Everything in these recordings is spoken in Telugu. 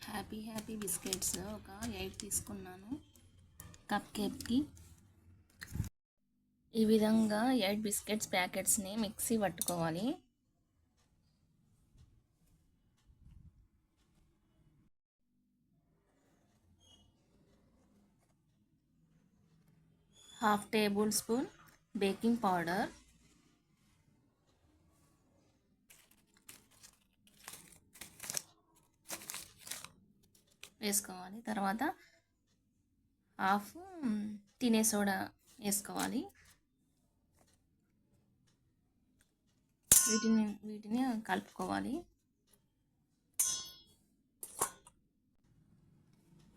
హ్యాపీ బిస్కెట్స్ ఒక 8 తీసుకున్నాను కప్ కేక్కి. ఈ విధంగా 8 బిస్కెట్స్ ప్యాకెట్స్ని మిక్సీ పట్టుకోవాలి. Half table spoon baking powder, వేసుకోవాలి. తర్వాత హాఫ్ తినే సోడా వేసుకోవాలి. వీటిని కలుపుకోవాలి.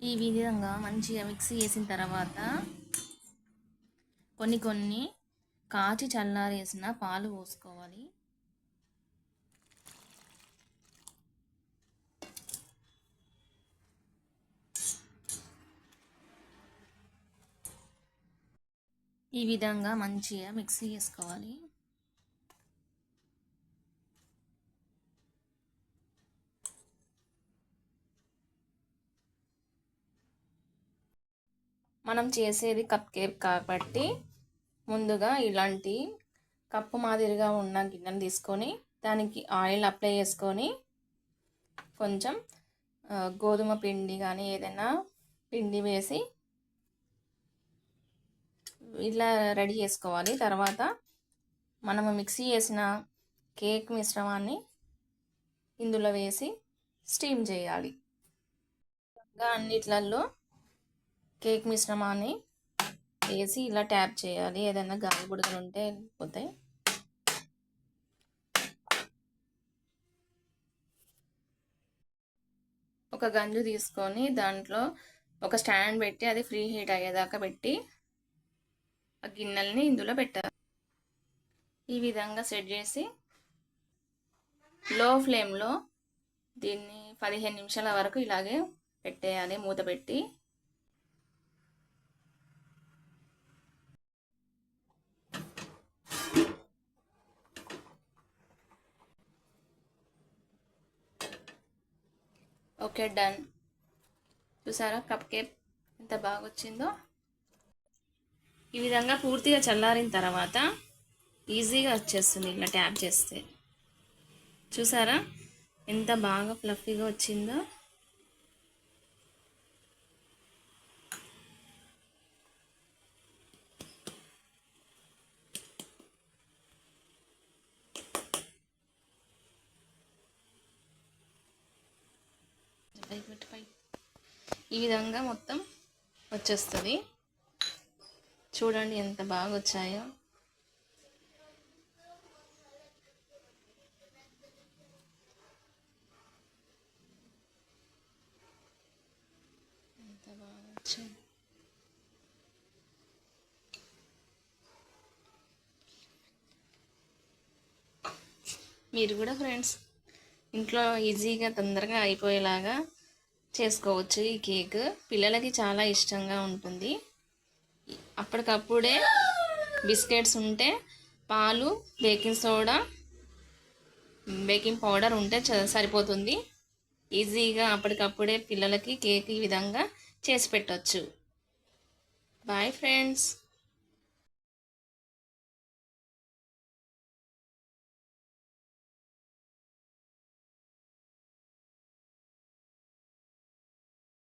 ఈ విధంగా మంచిగా మిక్సీ చేసిన తర్వాత కొన్ని కాచి చల్లారేసిన పాలు పోసుకోవాలి. ఈ విధంగా మంచిగా మిక్సీ చేసుకోవాలి. మనం చేసేది కప్ కేక్ కాబట్టి ముందుగా ఇలాంటి కప్పు మాదిరిగా ఉన్న గిన్నెను తీసుకొని దానికి ఆయిల్ అప్లై చేసుకొని కొంచెం గోధుమ పిండి కానీ ఏదైనా పిండి వేసి ఇలా రెడీ చేసుకోవాలి. తర్వాత మనము మిక్సీ చేసిన కేక్ మిశ్రమాన్ని ఇందులో వేసి స్టీమ్ చేయాలి. అన్నిట్లలో కేక్ మిశ్రమాన్ని వేసి ఇలా ట్యాప్ చేయాలి. ఏదైనా గాలి బుడగలు ఉంటే వెళ్ళిపోతాయి. ఒక గంజు తీసుకొని దాంట్లో ఒక స్టాండ్ పెట్టి అది ఫ్రీ హీట్ అయ్యేదాకా పెట్టి ఆ గిన్నెల్ని ఇందులో పెట్టాలి. ఈ విధంగా సెట్ చేసి లో ఫ్లేమ్లో దీన్ని 15 నిమిషాల వరకు ఇలాగే పెట్టేయాలి. మూత పెట్టి ఓకే, డన్. చూసారా కప్ కేక్ ఎంత బాగా వచ్చిందో. ఈ విధంగా పూర్తిగా చల్లారిన తర్వాత ఈజీగా వచ్చేస్తుంది ఇలా ట్యాప్ చేస్తే. చూసారా ఎంత బాగా ఫ్లఫీగా వచ్చిందో. ఈ విధంగా మొత్తం వచ్చేస్తుంది. చూడండి ఎంత బాగా వచ్చాయో. ఎంత బాగా వచ్చాయి. మీరు కూడా ఫ్రెండ్స్ ఇంట్లో ఈజీగా తొందరగా అయిపోయేలాగా చేసుకోవచ్చు. ఈ కేక్ పిల్లలకి చాలా ఇష్టంగా ఉంటుంది. అప్పటికప్పుడే బిస్కెట్స్ ఉంటే పాలు, బేకింగ్ సోడా, బేకింగ్ పౌడర్ ఉంటే సరిపోతుంది. ఈజీగా అప్పటికప్పుడే పిల్లలకి కేక్ ఈ విధంగా చేసి పెట్టవచ్చు. Bye friends.